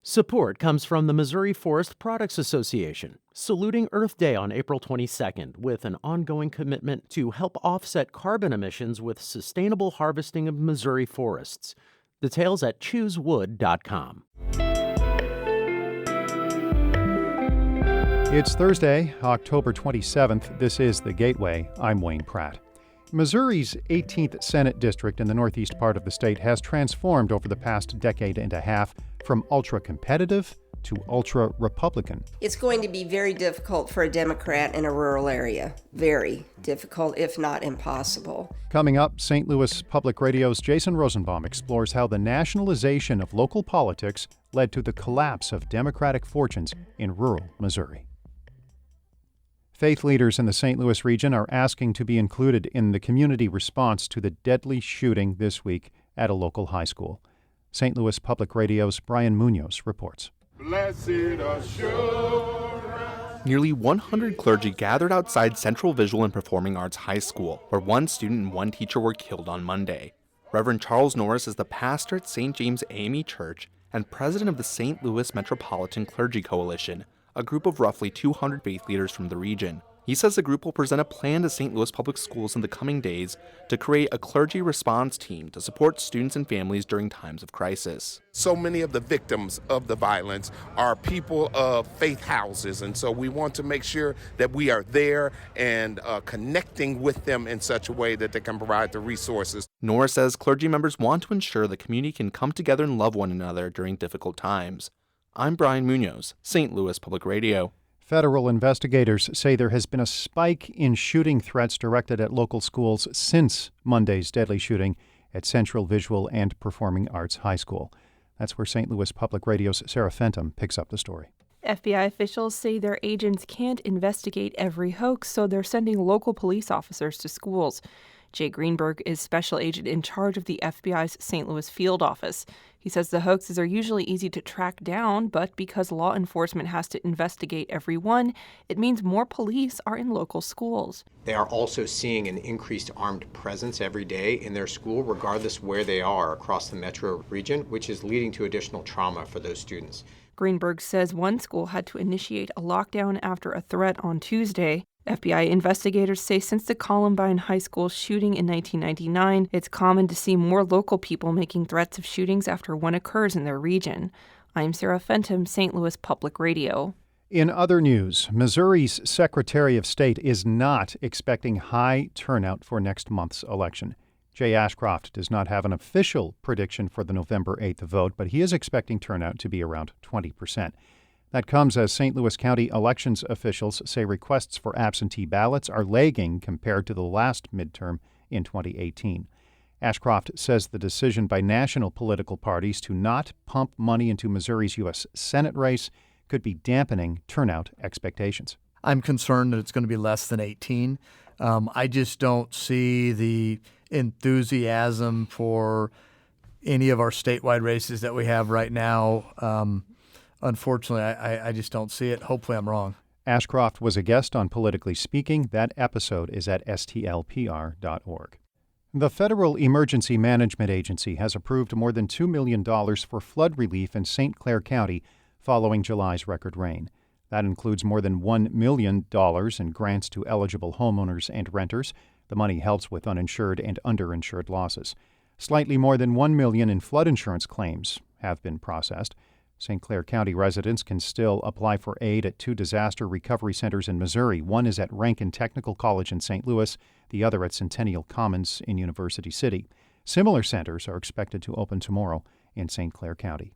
Support comes from the Missouri Forest Products Association, saluting Earth Day on April 22nd with an ongoing commitment to help offset carbon emissions with sustainable harvesting of Missouri forests. Details at choosewood.com. It's Thursday, October 27th. This is The Gateway. I'm Wayne Pratt. Missouri's 18th Senate District in the northeast part of the state has transformed over the past decade and a half from ultra-competitive to ultra-Republican. It's going to be very difficult for a Democrat in a rural area. Very difficult, if not impossible. Coming up, St. Louis Public Radio's Jason Rosenbaum explores how the nationalization of local politics led to the collapse of Democratic fortunes in rural Missouri. Faith leaders in the St. Louis region are asking to be included in the community response to the deadly shooting this week at a local high school. St. Louis Public Radio's Brian Munoz reports. Blessed assurance. Nearly 100 clergy gathered outside Central Visual and Performing Arts High School, where one student and one teacher were killed on Monday. Reverend Charles Norris is the pastor at St. James AME Church and president of the St. Louis Metropolitan Clergy Coalition, a group of roughly 200 faith leaders from the region. He says the group will present a plan to St. Louis Public Schools in the coming days to create a clergy response team to support students and families during times of crisis. So many of the victims of the violence are people of faith houses, and so we want to make sure that we are there and connecting with them in such a way that they can provide the resources. Norris says clergy members want to ensure the community can come together and love one another during difficult times. I'm Brian Munoz, St. Louis Public Radio. Federal investigators say there has been a spike in shooting threats directed at local schools since Monday's deadly shooting at Central Visual and Performing Arts High School. That's where St. Louis Public Radio's Sarah Fenton picks up the story. FBI officials say their agents can't investigate every hoax, so they're sending local police officers to schools. Jay Greenberg is special agent in charge of the FBI's St. Louis field office. He says the hoaxes are usually easy to track down, but because law enforcement has to investigate every one, it means more police are in local schools. They are also seeing an increased armed presence every day in their school, regardless where they are across the metro region, which is leading to additional trauma for those students. Greenberg says one school had to initiate a lockdown after a threat on Tuesday. FBI investigators say since the Columbine High School shooting in 1999, it's common to see more local people making threats of shootings after one occurs in their region. I'm Sarah Fenton, St. Louis Public Radio. In other news, Missouri's Secretary of State is not expecting high turnout for next month's election. Jay Ashcroft does not have an official prediction for the November 8th vote, but he is expecting turnout to be around 20%. That comes as St. Louis County elections officials say requests for absentee ballots are lagging compared to the last midterm in 2018. Ashcroft says the decision by national political parties to not pump money into Missouri's U.S. Senate race could be dampening turnout expectations. I'm concerned that it's going to be less than 18. I just don't see the enthusiasm for any of our statewide races that we have right now. Unfortunately, I just don't see it. Hopefully I'm wrong. Ashcroft was a guest on Politically Speaking. That episode is at stlpr.org. The Federal Emergency Management Agency has approved more than $2 million for flood relief in St. Clair County following July's record rain. That includes more than $1 million in grants to eligible homeowners and renters. The money helps with uninsured and underinsured losses. Slightly more than $1 million in flood insurance claims have been processed. St. Clair County residents can still apply for aid at two disaster recovery centers in Missouri. One is at Rankin Technical College in St. Louis, the other at Centennial Commons in University City. Similar centers are expected to open tomorrow in St. Clair County.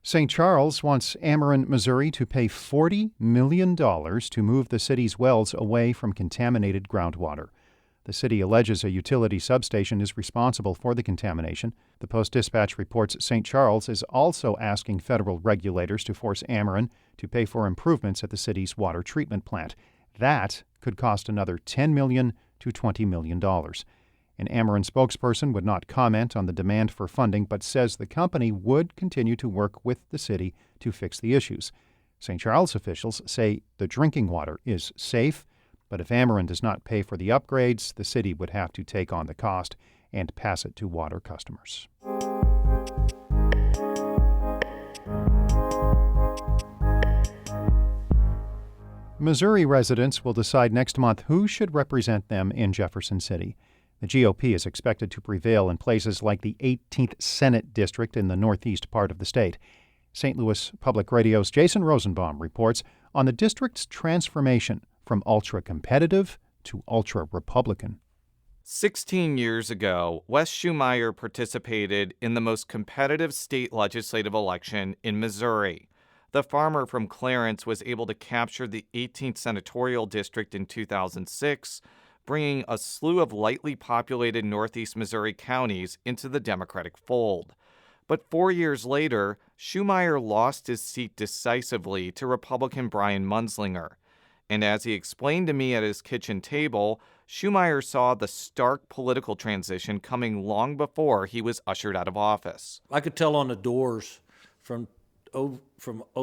St. Charles wants Ameren, Missouri to pay $40 million to move the city's wells away from contaminated groundwater. The city alleges a utility substation is responsible for the contamination. The Post-Dispatch reports St. Charles is also asking federal regulators to force Ameren to pay for improvements at the city's water treatment plant. That could cost another $10 million to $20 million. An Ameren spokesperson would not comment on the demand for funding, but says the company would continue to work with the city to fix the issues. St. Charles officials say the drinking water is safe, but if Ameren does not pay for the upgrades, the city would have to take on the cost and pass it to water customers. Missouri residents will decide next month who should represent them in Jefferson City. The GOP is expected to prevail in places like the 18th Senate District in the northeast part of the state. St. Louis Public Radio's Jason Rosenbaum reports on the district's transformation from ultra-competitive to ultra-Republican. 16 years ago, Wes Schumeyer participated in the most competitive state legislative election in Missouri. The farmer from Clarence was able to capture the 18th senatorial district in 2006, bringing a slew of lightly populated northeast Missouri counties into the Democratic fold. But 4 years later, Schumeyer lost his seat decisively to Republican Brian Munzlinger. And as he explained to me at his kitchen table, Schumeyer saw the stark political transition coming long before he was ushered out of office. I could tell on the doors from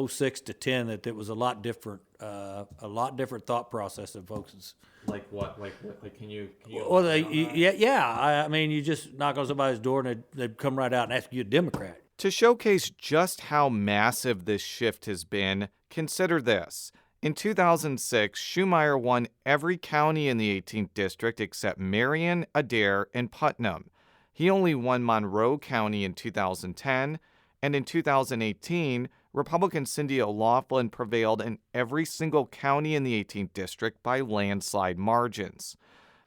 06 to 10 that it was a lot different thought process of folks. Like what? Like can you Well, I mean, you just knock on somebody's door and they'd come right out and ask you a Democrat. To showcase just how massive this shift has been, consider this. In 2006, Schumeyer won every county in the 18th district except Marion, Adair, and Putnam. He only won Monroe County in 2010, and in 2018, Republican Cindy O'Laughlin prevailed in every single county in the 18th district by landslide margins.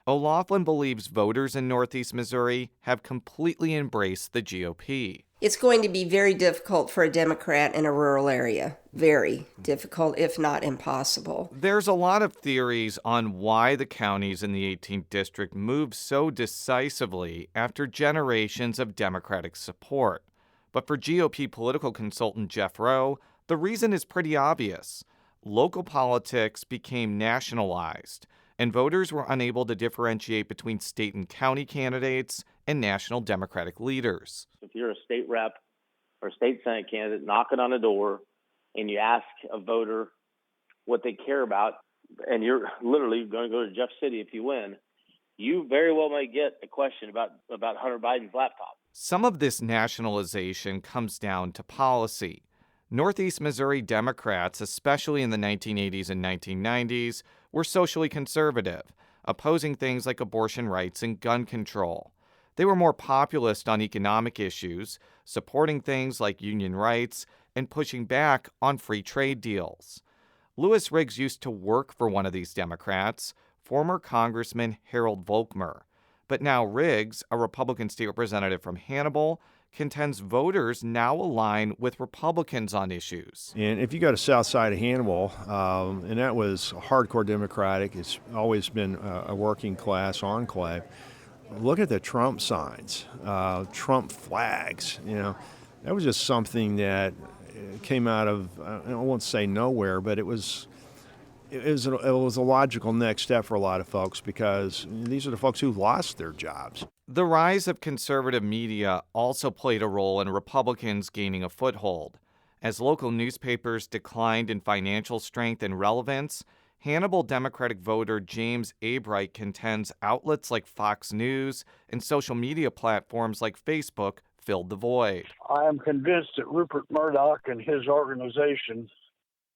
O'Laughlin believes voters in northeast Missouri have completely embraced the GOP. It's going to be very difficult for a Democrat in a rural area. Very difficult, if not impossible. There's a lot of theories on why the counties in the 18th district moved so decisively after generations of Democratic support. But for GOP political consultant Jeff Rowe, the reason is pretty obvious. Local politics became nationalized, and voters were unable to differentiate between state and county candidates and national Democratic leaders. If you're a state rep or state senate candidate knocking on a door and you ask a voter what they care about, and you're literally going to go to Jeff City if you win, you very well may get a question about Hunter Biden's laptop. Some of this nationalization comes down to policy. Northeast Missouri Democrats, especially in the 1980s and 1990s, were socially conservative, opposing things like abortion rights and gun control. They were more populist on economic issues, supporting things like union rights and pushing back on free trade deals. Louis Riggs used to work for one of these Democrats, former Congressman Harold Volkmer. But now Riggs, a Republican state representative from Hannibal, contends voters now align with Republicans on issues. And if you go to south side of Hannibal, and that was hardcore Democratic, it's always been a working class enclave. Look at the Trump signs, Trump flags. You know, that was just something that came out of, I won't say nowhere, but it was a logical next step for a lot of folks because these are the folks who lost their jobs. The rise of conservative media also played a role in Republicans gaining a foothold. As local newspapers declined in financial strength and relevance, Hannibal Democratic voter James Abright contends outlets like Fox News and social media platforms like Facebook filled the void. I am convinced that Rupert Murdoch and his organization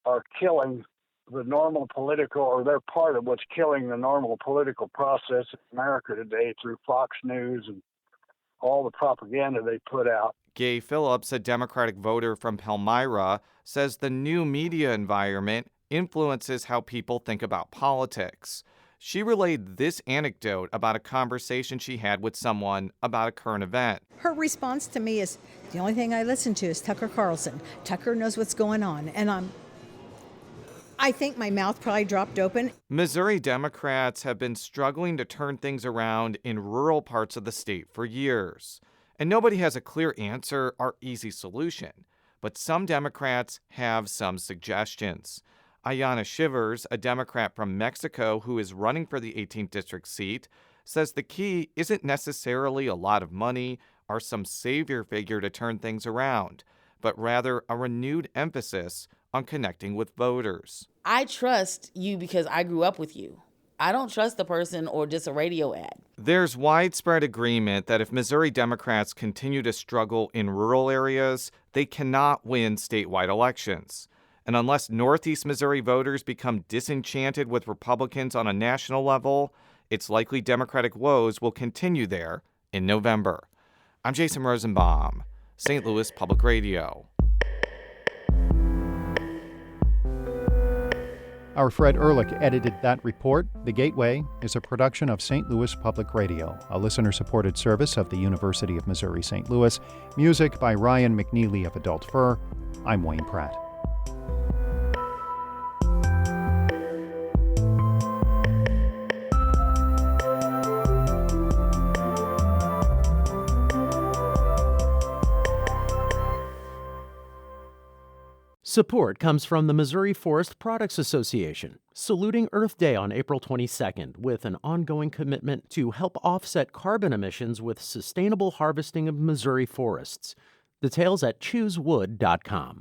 are killing the normal political, or they're part of what's killing the normal political process in America today through Fox News and all the propaganda they put out. Gay Phillips, a Democratic voter from Palmyra, says the new media environment influences how people think about politics. She relayed this anecdote about a conversation she had with someone about a current event. Her response to me is, the only thing I listen to is Tucker Carlson. Tucker knows what's going on. And I think my mouth probably dropped open. Missouri Democrats have been struggling to turn things around in rural parts of the state for years. And nobody has a clear answer or easy solution. But some Democrats have some suggestions. Ayanna Shivers, a Democrat from Mexico who is running for the 18th district seat, says the key isn't necessarily a lot of money or some savior figure to turn things around, but rather a renewed emphasis on connecting with voters. I trust you because I grew up with you. I don't trust the person or just a radio ad. There's widespread agreement that if Missouri Democrats continue to struggle in rural areas, they cannot win statewide elections. And unless Northeast Missouri voters become disenchanted with Republicans on a national level, it's likely Democratic woes will continue there in November. I'm Jason Rosenbaum, St. Louis Public Radio. Our Fred Ehrlich edited that report. The Gateway is a production of St. Louis Public Radio, a listener-supported service of the University of Missouri St. Louis. Music by Ryan McNeely of Adult Fur. I'm Wayne Pratt. Support comes from the Missouri Forest Products Association, saluting Earth Day on April 22nd with an ongoing commitment to help offset carbon emissions with sustainable harvesting of Missouri forests. Details at choosewood.com.